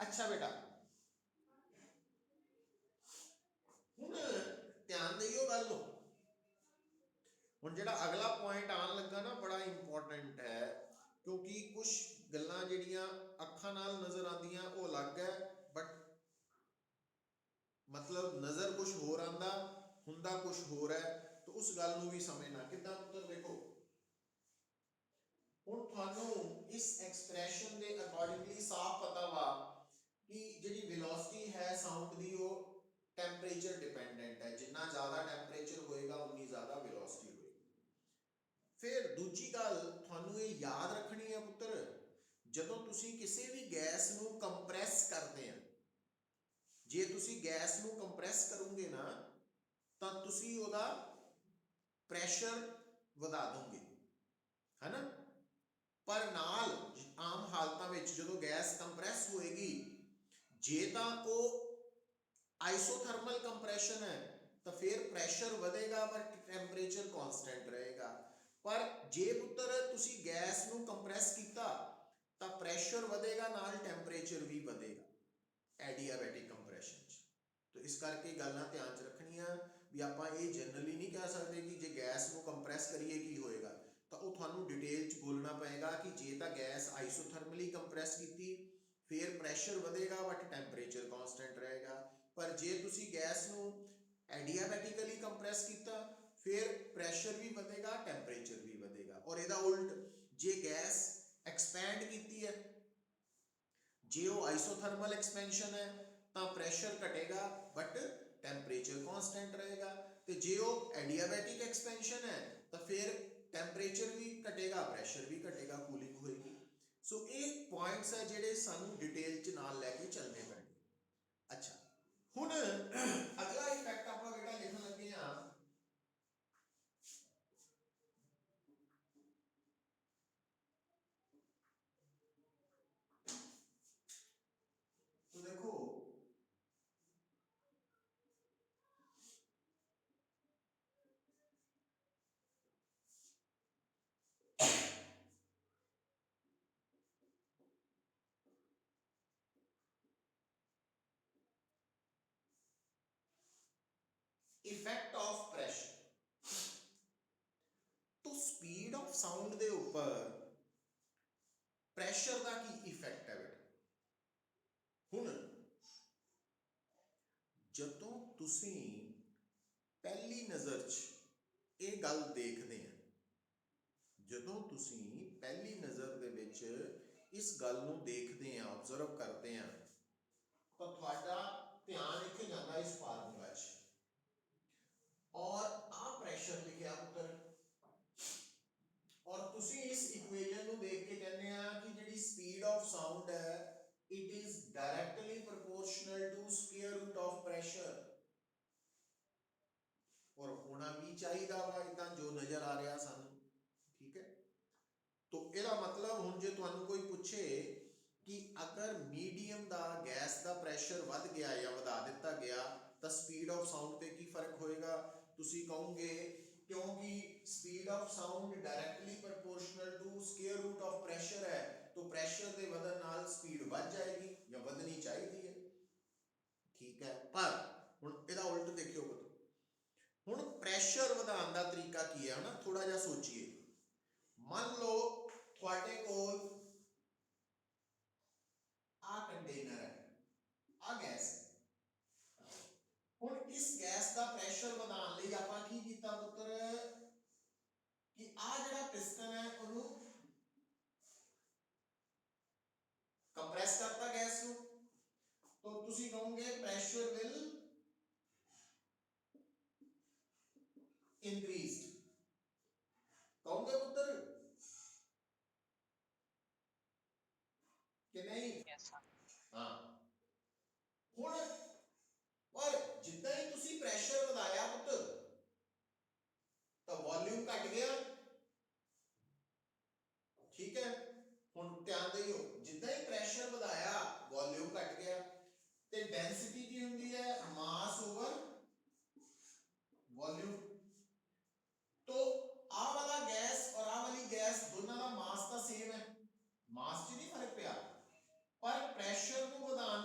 अच्छा बेटा हुण ध्यान दियो गल नूं। हुण जिहड़ा अगला पॉइंट आन लगा ना बड़ा इंपॉर्टेंट है, क्योंकि कुछ गल्लां जिहड़ियां अखां नाल नज़र आंदियां वो अलग है, बट मतलब नज़र कुछ होर आंदा हुंदा कुछ होर है, तो उस गल नूं भी समझना किद्दां पुत्तर। देखो हुण तुहानूं इस एक्सप्रैशन के अकॉर्डिंगली साफ पता वा कि जिहड़ी वेलोसिटी है साउंड की वो टैंपरेचर डिपेंडेंट है, जिन्ना ज़्यादा टैंपरेचर होएगा उन्नी ज़्यादा वेलोसिटी होएगी। फिर दूजी गल तुहानूं ये याद रखनी है पुत्तर, जदों तुसीं किसी भी गैस नूं कंप्रैस करदे आ, जे तुसीं गैस नूं कंप्रैस करोगे ना तां तुसीं ओहदा प्रैशर वधा दोगे, है ना। पर नाल आम हालतां विच जदों गैस कंप्रैस होएगी, जे तां ओह आइसोथर्मल कंप्रैशन है तो फिर प्रैशर बढ़ेगा पर टैंपरेचर कांस्टेंट रहेगा। पर जे पुत्र तुसी गैस नूं कंप्रैस कीता तो प्रैशर बढ़ेगा नाल टैंपरेचर भी बढ़ेगा एडियाबैटिक कंप्रैशन च। तो इस करके गल्लां ध्यान च रखनियां भी आपां ये जनरली नहीं कह सकते कि जे गैस नूं कंप्रैस करिए की होएगा, तो वो तुहानूं डिटेल च बोलना पएगा कि जे तां गैस आइसोथर्मली कंप्रैस कीती फिर प्रैशर बढ़ेगा बट टैंपरेचर कांस्टेंट रहेगा। पर जे तुसी गैस नूं एडियाबैटिकली कंप्रैस कीता फिर प्रैशर भी बढ़ेगा टैंपरेचर भी बढ़ेगा। और इहदा उल्ट जे गैस एक्सपैंड कीती है, जे वो आइसोथर्मल एक्सपेंशन है तो प्रैशर घटेगा बट टैंपरेचर कांस्टेंट रहेगा। तो जे वो एडियाबैटिक एक्सपेंशन है तो फिर टैंपरेचर भी घटेगा प्रैशर भी घटेगा, कूलिंग होएगी। सो ये पॉइंट्स है जिहड़े सानू डिटेल च नाल लैके चलने पैणगे। अच्छा हुण अगला इफेक्ट आपां बेटा लिखण लगे हां, तो देखो इफेक्ट ऑफ प्रेशर तो स्पीड ऑफ साउंड के उपर प्रैशर का की इफेक्ट है बेटा। हुण जदों तुसीं पहली नज़र च ये गल देखदे हैं, जदों तुसीं पहली नज़र दे विच इस गल नूं देखदे हैं ऑब्जर्व करते हैं तो तुहाडा ध्यान इत्थे जांदा इस फार्मूला च, और आ प्रैशर लिखिया पुत्तर, और तुसीं इस इक्वेशन नूं देख के कहने आ कि जिहड़ी स्पीड ऑफ साउंड है it is directly proportional to square root of pressure, और होना भी चाहिए वा इदां जो नजर आ रहा सानू, ठीक है। तो ਇਹਦਾ मतलब हुण जे तुहानू कोई पूछे कि अगर मीडियम का गैस का प्रैशर वध गया या वधा दिता गया तो स्पीड ऑफ साउंड पे की फर्क होएगा, तुसी कहोगे क्योंकि speed of sound directly proportional to square root of pressure है तो प्रैशर के वधन नाल स्पीड बढ़ जाएगी या वधनी चाहिए है, ठीक है। पर हुण ਇਹਦਾ उल्ट देखियो, हुण प्रैशर वधाउण का तरीका की है ना, थोड़ा जिहा सोचिए। मान लो तुहाडे कोल आ कंटेनर है, आ गैस है, हुण इस गैस का प्रैशर वधाउण लई आपां की कीता पुत्तर कि आ जिहड़ा पिस्टन है उहनूं कंप्रैस करता गैस नूं, तो तुसीं कहोगे प्रैशर विल इंक्रीज्ड, कहोगे पुत्तर कि नहीं? हाँ हुण और जिद्दां ही तुसीं प्रैशर वधाया पुत्तर तो वॉल्यूम घट गया, ठीक है। हुण ध्यान दियो जिद्दां ही प्रैशर वधाया वॉल्यूम घट गया, ते डेंसिटी की हुंदी है मास ओवर वॉल्यूम। तो आ वाला गैस और आ वाली गैस दोनों का मास तो सेम है, मास च नहीं फर्क पिया, पर प्रैशर को वधाउण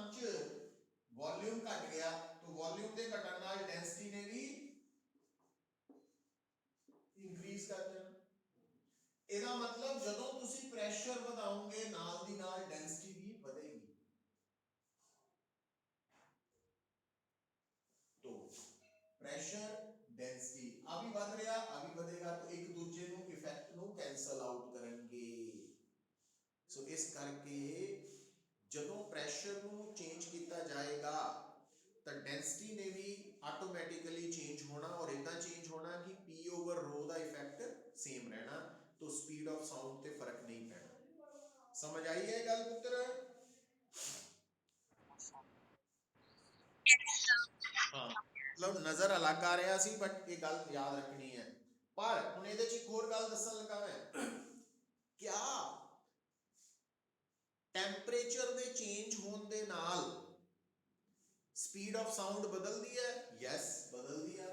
मतलब नज़र अलग आ रहा सी बट ये गल याद रखनी है। पर हुण इहदे च एक होर गल दस्सण लगा मैं, क्या टैंपरेचर दे चेंज होण दे नाल स्पीड ऑफ साउंड बदलती है? यस बदलती है।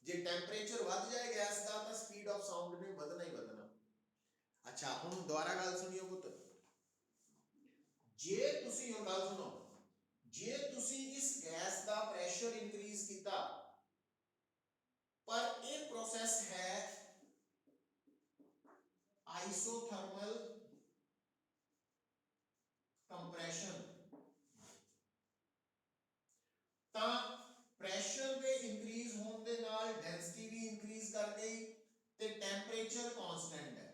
जे टैंपरेचर बढ़ जाए गैस का तो स्पीड ऑफ साउंड ने बढ़ना ही बढ़ना। अच्छा हुण दोबारा गल सुनियो पुत, जे तुसी हुण गल सुनो, जे तुसी इस गैस का प्रेशर इंक्रीज किया पर यह प्रोसेस है आइसोथर्मल कंप्रेशन, ता प्रेशर दे इंक्रीज होने दे नाल डेंसिटी भी इंक्रीज कर गई ते टेंपरेचर कांस्टेंट है।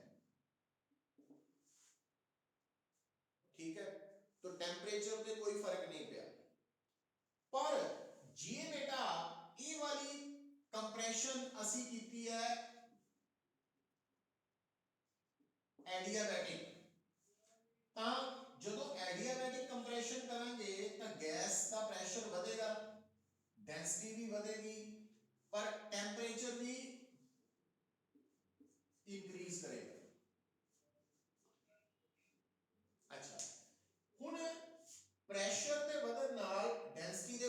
ठीक है, तो टेंपरेचर पे कोई फर्क नहीं पिया। पर जे बेटा ये वाली कंप्रेशन असी कीती है एडियाबैटिक, ता जदों एडियाबैटिक कंप्रेशन करांगे तो गैस का प्रेशर बढ़ेगा, डेंसिटी भी बढ़ेगी, पर टेंपरेचर भी इंक्रीज करेगा। अच्छा हुण प्रेशर दे वधन नाल डेंसिटी दे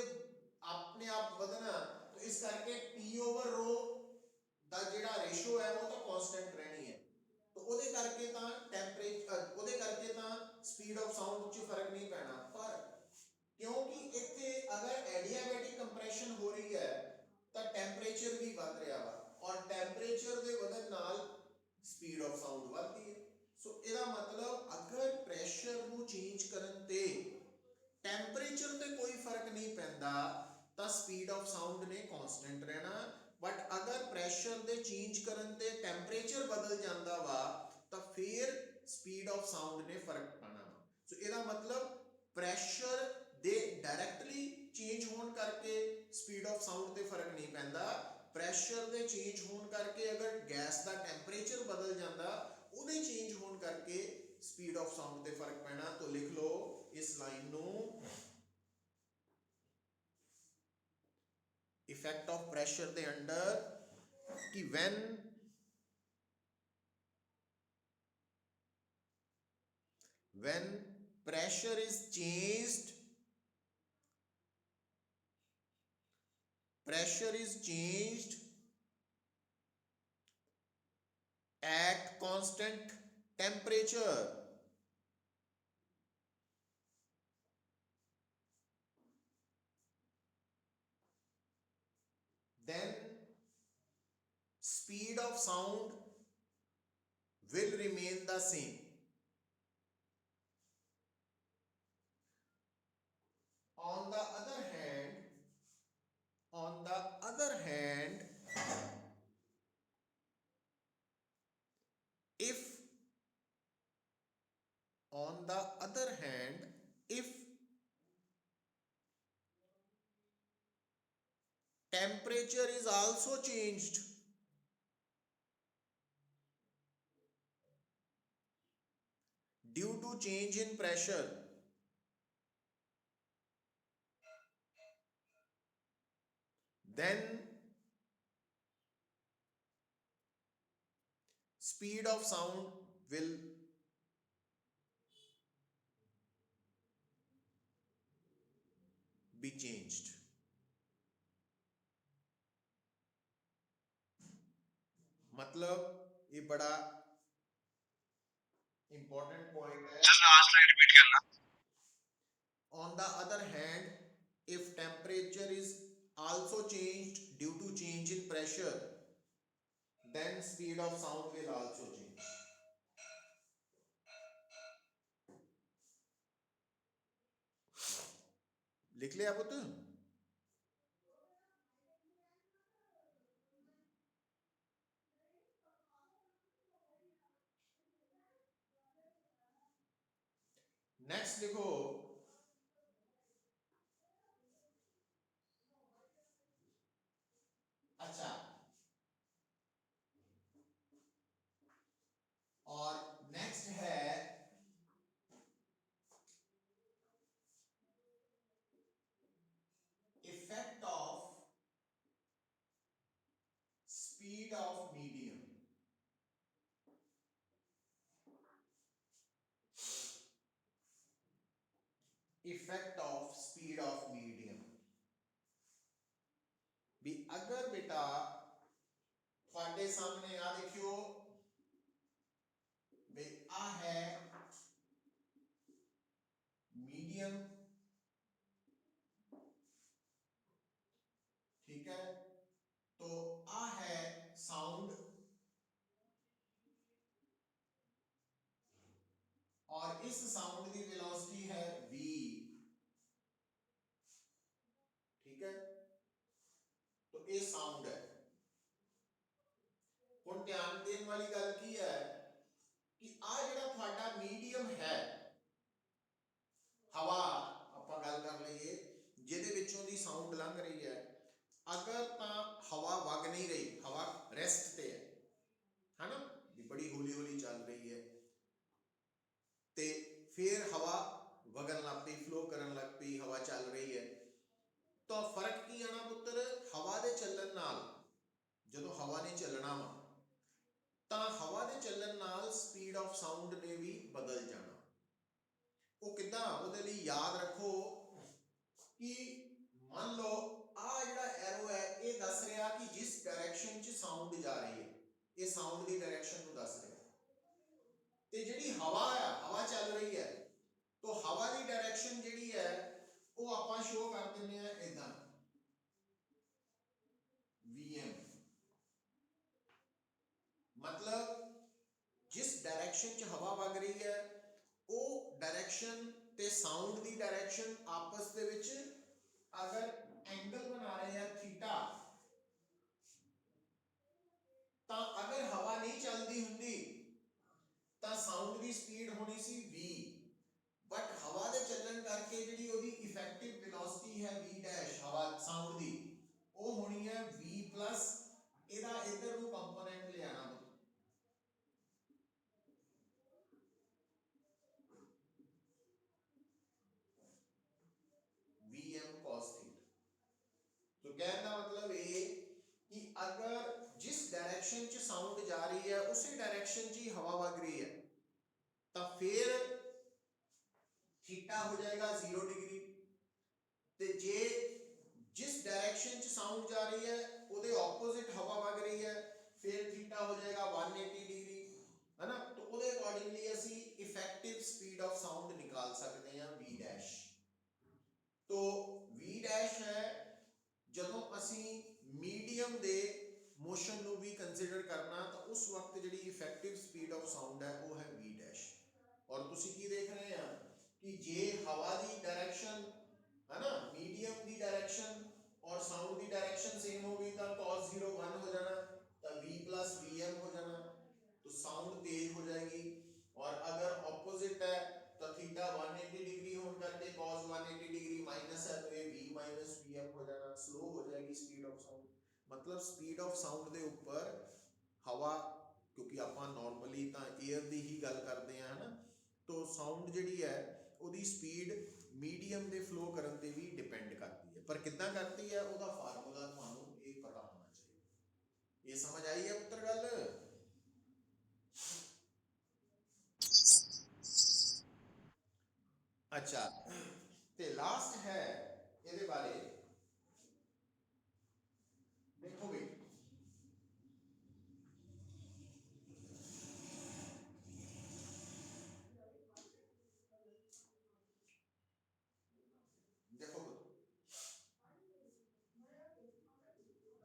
अपने आप ਵਧਣਾ, तो इस करके P over rho ਦਾ ਜਿਹੜਾ ਰੇਸ਼ੋ ਹੈ ਉਹ ਤਾਂ ਕਾਂਸਟੈਂਟ ਰਹਿਣੀ ਹੈ, तो ਉਹਦੇ ਕਰਕੇ ਤਾਂ ਟੈਂਪਰੇਚਰ ਉਹਦੇ ਕਰਕੇ ਤਾਂ ਸਪੀਡ ਆਫ ਸਾਊਂਡ 'ਚ ਫਰਕ ਨਹੀਂ ਪੈਣਾ। ਪਰ ਕਿਉਂਕਿ ਇੱਥੇ ਅਗਰ ਐਡੀਆਬੈਟਿਕ ਕੰਪਰੈਸ਼ਨ ਹੋ ਰਹੀ ਹੈ ਤਾਂ ਟੈਂਪਰੇਚਰ ਵੀ ਵੱਧ ਰਿਹਾ ਵਾ, ਔਰ ਟੈਂਪਰੇਚਰ ਦੇ ਵਧਣ ਨਾਲ ਸਪੀਡ ਆਫ ਸਾਊਂਡ ਵੱਧਦੀ ਹੈ। ਸੋ ਇਹਦਾ ਮਤਲਬ ਅਗਰ ਪ੍ਰੈਸ਼ਰ ਨੂੰ ਚੇਂਜ ਕਰਨ ਤੇ ਟੈਂਪਰੇਚਰ ਤੇ ਕੋਈ ਫਰਕ ਨਹੀਂ ਪੈਂਦਾ ਤਾਂ ਸਪੀਡ ਆਫ ਸਾਊਂਡ ਨੇ ਕਾਂਸਟੈਂਟ ਰਹਿਣਾ, ਬਟ ਅਗਰ ਪ੍ਰੈਸ਼ਰ ਦੇ ਚੇਂਜ ਕਰਨ ਤੇ ਟੈਂਪਰੇਚਰ ਬਦਲ ਜਾਂਦਾ ਵਾ ਤਾਂ ਫਿਰ ਸਪੀਡ ਆਫ ਸਾਊਂਡ ਨੇ ਫਰਕ ਪਾਣਾ ਵਾ। ਸੋ ਇਹਦਾ ਮਤਲਬ ਪ੍ਰੈਸ਼ਰ ਦੇ ਡਾਇਰੈਕਟਲੀ ਚੇਂਜ ਹੋਣ ਕਰਕੇ ਸਪੀਡ ਆਫ ਸਾਊਂਡ ਤੇ ਫਰਕ ਨਹੀਂ ਪੈਂਦਾ, ਪ੍ਰੈਸ਼ਰ ਦੇ ਚੇਂਜ ਹੋਣ ਕਰਕੇ ਅਗਰ ਗੈਸ ਦਾ ਟੈਂਪਰੇਚਰ ਬਦਲ ਜਾਂਦਾ ਉਹਦੇ ਚੇਂਜ ਹੋਣ ਕਰਕੇ स्पीड ऑफ साउंड ते फर्क पैना। तो लिख लो इस line no, effect of pressure दे अंडर कि when pressure is changed, at constant temperature, then speed of sound will remain the same. On the other hand, if temperature is also changed, due to change in pressure, then speed of sound will be changed. मतलब ये बड़ा important point है। On the other hand, if temperature is also changed due to change in pressure, then speed of sound will also change. लिख लिया पुत्र? Next लिखो, अच्छा और नेक्स्ट है effect of effect of speed of medium भी अगर बेटा ਤੁਹਾਡੇ ਸਾਹਮਣੇ आ देखियो भी आ है मीडियम ठीक है तो आ है साउंड और इस साउंड की वेलोसिटी है v ठीक है तो ये साउंड है हुण ध्यान देने वाली गल की है कि आ जिहड़ा तुहाडा मीडियम है हवा आपां गल कर लईए जिहदे विचों दी साउंड लंघ रही है अगर तां हवा वग नहीं रही हवा रेस्ट ते है ना भी बड़ी हौली हौली चल रही है ते फिर हवा वगन लग पई फ्लो करन लग पई हवा चल रही है तो फर्क की आना पुत्र हवा दे चलन नाल जदों हवा ने चलना वा तां हवा दे चलन नाल स्पीड ऑफ साउंड ने भी बदल जाना वो किदां उहदे लई याद रखो कि मान लो आ जिहड़ा एरो है ये दस रहा कि जिस डायरेक्शन च साउंड जा रही है ये साउंड की डायरेक्शन को दस रहा ते जिहड़ी हवा है हवा चल रही है तो हवा की डायरेक्शन जिहड़ी है वो आपां शो कर दिंदे आ इदां vm मतलब जिस डायरेक्शन च हवा वग रही है वो डायरेक्शन ते साउंड की डायरेक्शन आपस दे विच अगर एंगल बना रहे हैं थीटा तां अगर हवा नहीं चलती हुंदी तां साउंड की स्पीड होनी सी v बट हवा दे चलन करके जिहड़ी ओदी इफेक्टिव वेलोसिटी है v डैश हवा साउंड दी वो होनी है v प्लस एदा इधर नु कंपोनेंट ले आना vm cos थीटा तो कहने का मतलब ये कि अगर जिस डायरेक्शन च साउंड जा रही है उसी डायरेक्शन च ही हवा वग रही है तो फिर थीटा हो जाएगा 0 डिग्री ते जे जिस डायरेक्शन च साउंड जा रही है ਉਹਦੇ ऑपोजिट हवा वग रही है फिर थीटा हो जाएगा 180 डिग्री है ना तो ਉਹਦੇ अकॉर्डिंगली ਅਸੀਂ इफेक्टिव स्पीड ऑफ साउंड निकाल सकते हैं v डैश तो v डैश है ਜਦੋਂ ਅਸੀਂ मीडियम ਦੇ मोशन ਨੂੰ ਵੀ ਕੰਸੀਡਰ ਕਰਨਾ ਤਾਂ ਉਸ ਵਕਤ ਜਿਹੜੀ ਇਫੈਕਟਿਵ ਸਪੀਡ ਆਫ ਸਾਊਂਡ ਹੈ ਉਹ ਹੈ v ਡੈਸ਼ ਔਰ ਤੁਸੀਂ ਕੀ ਦੇਖ ਰਹੇ ਆ कि जे हवा की डायरेक्शन है ना मीडियम की डायरेक्शन और साउंड की डायरेक्शन सेम होगी तो cos 0 1 हो जाना तो v प्लस vm हो जाना तो साउंड तेज हो जाएगी और अगर ऑपोजिट है तो थीटा 180 डिग्री होने करके cos 180 डिग्री माइनस है तो ये v माइनस vm हो जाना स्लो हो जाएगी स्पीड ऑफ साउंड मतलब स्पीड ऑफ साउंड के ऊपर हवा क्योंकि आपां नॉर्मली तो एयर की ही गल करते हैं है ना तो साउंड जिहड़ी है ਉਹਦੀ स्पीड मीडियम ਦੇ फ्लो ਕਰਨ ਤੇ ਵੀ ਡਿਪੈਂਡ ਕਰਦੀ ਹੈ ਪਰ ਕਿੱਦਾਂ ਕਰਦੀ ਹੈ ਉਹਦਾ ਫਾਰਮੂਲਾ ਤੁਹਾਨੂੰ ਇਹ ਪਤਾ ਹੋਣਾ ਚਾਹੀਦਾ ਇਹ ਸਮਝ ਆਈ ਹੈ ਪੁੱਤਰ ਗੱਲ अच्छा ਤੇ ਲਾਸਟ ਹੈ ਇਹਦੇ ਬਾਰੇ ਦੇਖੋ ਵੀ देखो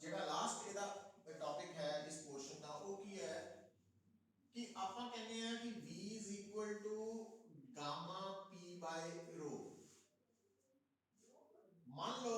ਜਿਹੜਾ ਲਾਸਟ ਇਹਦਾ ਟੌਪਿਕ ਹੈ ਇਸ ਪੋਰਸ਼ਨ ਦਾ ਉਹ ਕੀ ਹੈ कि ਆਪਾਂ ਕਹਿੰਦੇ ਆ ਕਿ v is equal to gamma p by rho मान लो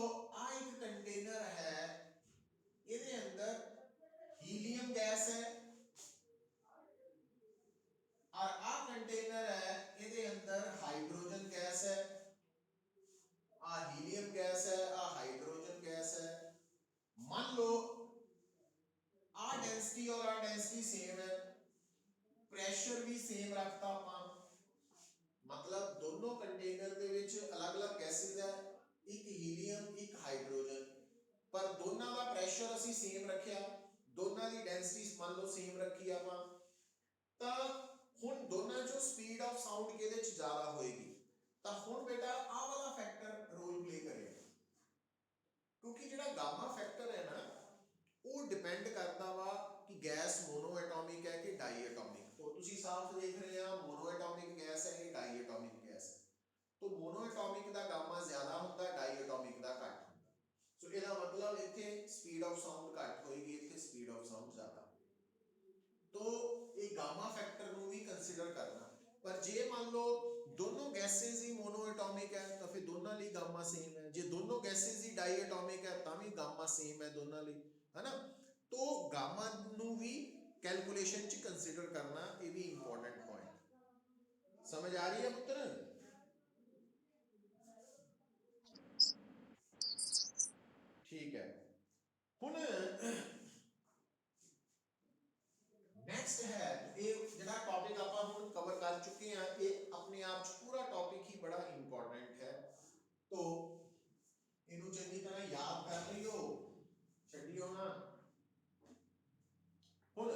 स्पीड ऑफ साउंड घट होएगी, इत्थे स्पीड ऑफ साउंड ज़्यादा। तो ये गामा फैक्टर ਨੂੰ भी कंसीडर करना। पर जे मान लो दोनों गैसेज ही मोनोएटॉमिक है तो फिर दोनों लिए गामा सेम है, जे दोनों गैसेज ही डाईएटॉमिक है तो भी गामा सेम है दोनों लिए, है ना। तो गामा ਨੂੰ भी कैलकुलेशन च कंसीडर करना, ये भी इंपॉर्टेंट पॉइंट। समझ आ रही है पुत्र? ठीक है। हुण नेक्स्ट है ये ਜਿਹੜਾ टॉपिक ਆਪਾਂ ਹੁਣ कवर कर चुके हैं, ये अपने आप च पूरा टॉपिक ही बड़ा इंपॉर्टेंट है। तो इनू चंगी तरह याद कर लियो, छड्डियो ना। हुण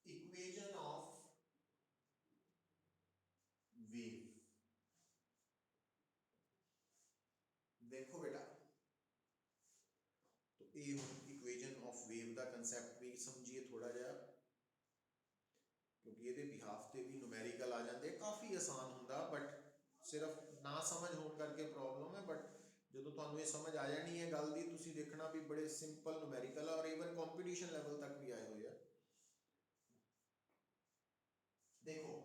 इक्वेशन ऑफ वेव देखो बेटा, तो ये इक्वेशन ऑफ वेव का कंसैप्ट भी समझिए थोड़ा जिहा, क्योंकि ये बिहाफ से भी नुमैरिकल आ जाते, काफ़ी आसान होंगे, बट सिर्फ ना समझ होने करके प्रॉब्लम है। बट जो तुहानू ये समझ आ जानी है गल की, तुसीं देखना भी बड़े सिंपल नुमैरिकल और ईवन कॉम्पीटिशन लैवल तक भी आए हुए हैं। देखो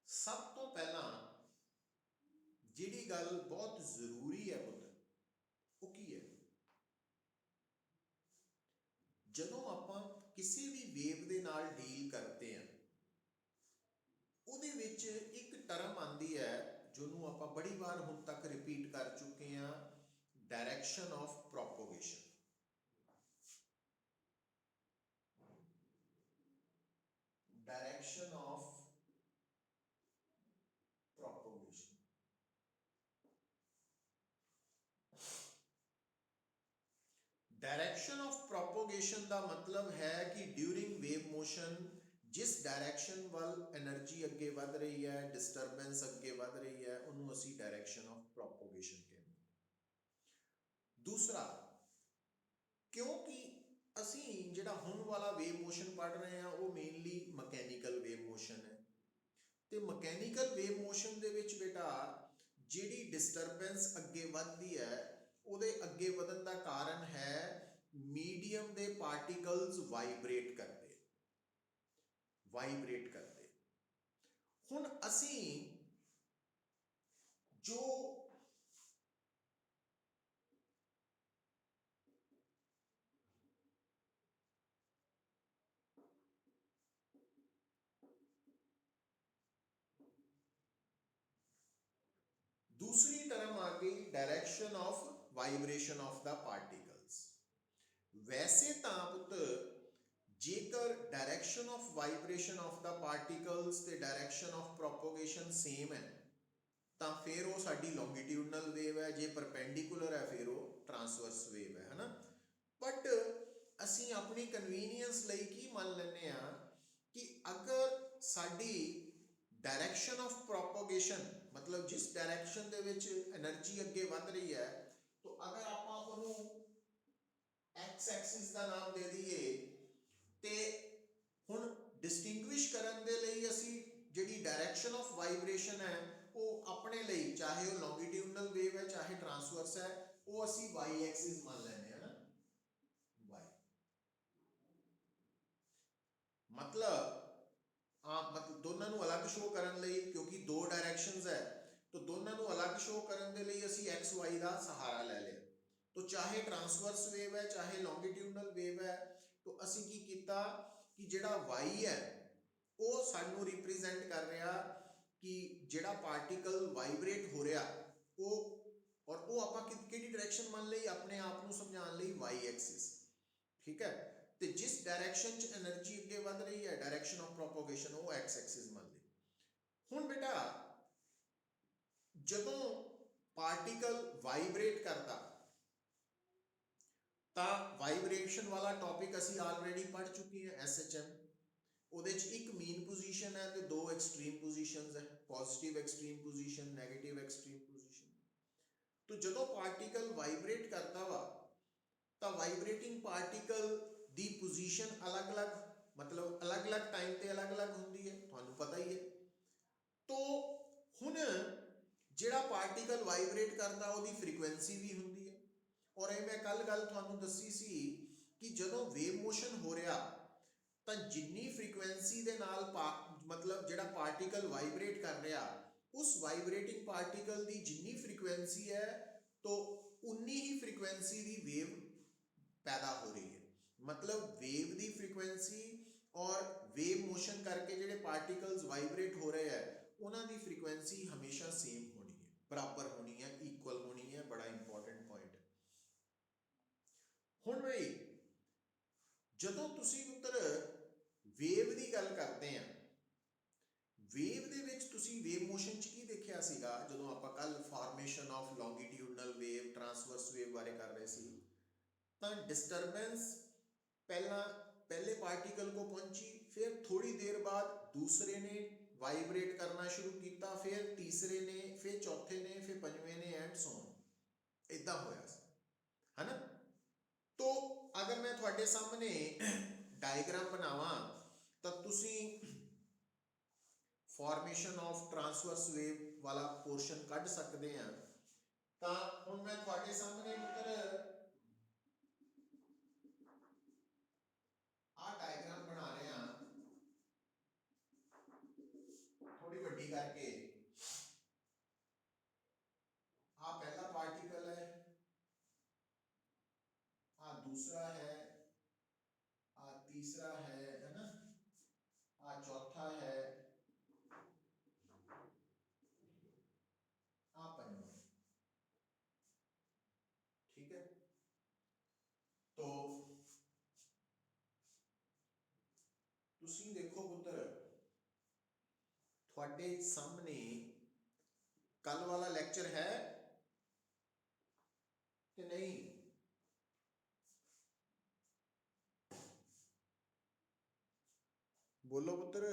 सब तो पहला जिहड़ी गल बहुत जरूरी है पुत्र, वो की है, जदों आपां किसी भी वेव दे नाल डील करते हैं, ਉਹਦੇ ਵਿੱਚ एक टर्म आती है जिन्होंने आप बड़ी बार हुण तक रिपीट कर चुके हैं, direction of propagation. Direction of propagation. Direction of propagation का मतलब है कि ड्यूरिंग वेव मोशन जिस डायरेक्शन वाल एनर्जी अगे वध रही है, डिस्टरबेंस अगे वध रही है, उन्होंने असी डायरेक्शन ऑफ प्रोपोगेशन कहते हैं। दूसरा, क्योंकि असी जिहड़ा हुण वाला वेव मोशन पढ़ रहे हैं वो मेनली मकैनिकल वेव मोशन है, तो मकैनिकल वेव मोशन दे विच बेटा जिहड़ी डिस्टरबेंस अगे वधदी है, ਉਹਦੇ ਅੱਗੇ ਵਧਣ ਦਾ ਕਾਰਨ है मीडियम ਦੇ पार्टिकल्स वाइब्रेट करते। ਹੁਣ ਅਸੀਂ जो दूसरी टर्म आ गई direction of vibration of the particles. वैसे तो पुत्र जेकर direction of vibration of the particles ते डायरेक्शन ऑफ प्रोपोगेशन सेम है तो फिर वो साडी लॉन्गिट्यूडनल वेव है, जे परपेंडिकुलर है फिर वो ट्रांसवर्स वेव है ना। बट असी अपनी कन्वीनियंस लई की मान लैने आ कि अगर साडी डायरेक्शन ऑफ प्रोपोगेशन मतलब जिस डायरेक्शन दे विच एनर्जी अगे वध रही है, तो अगर आपां उहनूं एक्स एक्सिस का नाम दे दईए ते हुण डिस्टिंग्विश करन दे लई असी जिहड़ी डायरेक्शन ऑफ वाइब्रेशन है वो अपने लिए, चाहे वो लॉन्गिट्यूडनल वेव है चाहे ट्रांसवर्स है, वो असी वाई एक्सिस मान लैने ना। वाई मतलब दोनों को अलग शो करने लई, क्योंकि दो डायरेक्शंस है तो दोनों को अलग शो करने दे लई असी एक्स वाई का सहारा ले लिया। तो चाहे ट्रांसवर्स वेव है चाहे लॉन्गिट्यूडनल वेव है, तो असी की कीता कि जिहड़ा वाई है वो सानू रिप्रेजेंट कर रहा कि जिहड़ा पार्टिकल वाइब्रेट हो रहा वो, और वो आपां किहड़ी डायरेक्शन मान लई, अपने आप को समझाने लई वाई एक्सिस। ठीक है, तो जिस डायरेक्शन च एनर्जी अगे वध रही है डायरेक्शन ऑफ प्रोपोगेशन वो एक्स एक्सिस मान ली। हुण बेटा जदों पार्टिकल वाइब्रेट करता तो वाइब्रेशन वाला टॉपिक असी ऑलरेडी पढ़ चुके हैं SHM। ਉਹਦੇ ਚ ਇੱਕ मीन पोजीशन है तो दो एक्सट्रीम पोजीशंस है, positive extreme position negative extreme position. तो जदों पार्टिकल वाइब्रेट करता वा तो वाइब्रेटिंग पार्टिकल दी पोजीशन अलग अलग मतलब अलग अलग टाइम ते अलग अलग होंदी है, तुहानू पता ही है। तो ਜਿਹੜਾ ਪਾਰਟੀਕਲ ਵਾਈਬ੍ਰੇਟ ਕਰਦਾ ਉਹਦੀ ਫ੍ਰੀਕੁਐਂਸੀ ਵੀ ਹੁੰਦੀ ਹੈ। ਔਰ ਇਹ ਮੈਂ ਕੱਲ ਗੱਲ ਤੁਹਾਨੂੰ ਦੱਸੀ ਸੀ ਕਿ ਜਦੋਂ ਵੇਵ ਮੋਸ਼ਨ ਹੋ ਰਿਹਾ ਤਾਂ ਜਿੰਨੀ ਫ੍ਰੀਕੁਐਂਸੀ ਦੇ ਨਾਲ ਮਤਲਬ ਜਿਹੜਾ ਪਾਰਟੀਕਲ ਵਾਈਬ੍ਰੇਟ ਕਰ ਰਿਹਾ, ਉਸ ਵਾਈਬ੍ਰੇਟਿੰਗ ਪਾਰਟੀਕਲ ਦੀ ਜਿੰਨੀ ਫ੍ਰੀਕੁਐਂਸੀ ਹੈ तो उन्नी ही फ्रीक्वेंसी दी वेव पैदा हो रही है। मतलब वेव दी फ्रीक्वेंसी और वेव मोशन करके जिहड़े पार्टिकल्स वाइब्रेट हो रहे हैं उन्हां दी फ्रीक्वेंसी हमेशा सेम होनी है, बराबर होनी है, इक्वल होनी है। बड़ा इंपॉर्टेंट पॉइंट है। हुण भाई जदों तुसीं पुत्तर वेव दी गल करते हैं, वेव ਦੇ ਵਿੱਚ ਤੁਸੀਂ ਵੇਵ ਮੋਸ਼ਨ 'ਚ ਕੀ ਦੇਖਿਆ ਸੀਗਾ ਜਦੋਂ ਆਪਾਂ ਕੱਲ formation of longitudinal wave, transverse wave ਬਾਰੇ ਕਰ ਰਹੇ ਸੀ, ਤਾਂ ਡਿਸਟਰਬੈਂਸ पहले पार्टिकल को पहुंची, फिर थोड़ी देर बाद दूसरे ने वाइब्रेट करना शुरू किया, फिर तीसरे ने, फिर चौथे ने, फिर पंजवें ने एंड सो ऑन, इदा होया है ना। तो अगर मैं थोड़े सामने डायग्राम बनावा तो तुसी फॉर्मेशन ऑफ ट्रांसवर्स वेव वाला पोर्शन कढ़ सकते हैं। तो हुण मैं थोड़े सामने पुत्र आ डायग्राम बना रहा, थोड़ी वड्डी करके। आ पहला पार्टिकल है, आ दूसरा है, आ तीसरा है ना, आ चौथा है, आ पंजवा। ठीक है। तो तुसी देखो पुत्र, थोड़े सामने कल वाला लेक्चर है कि नहीं? बोलो पुत्र।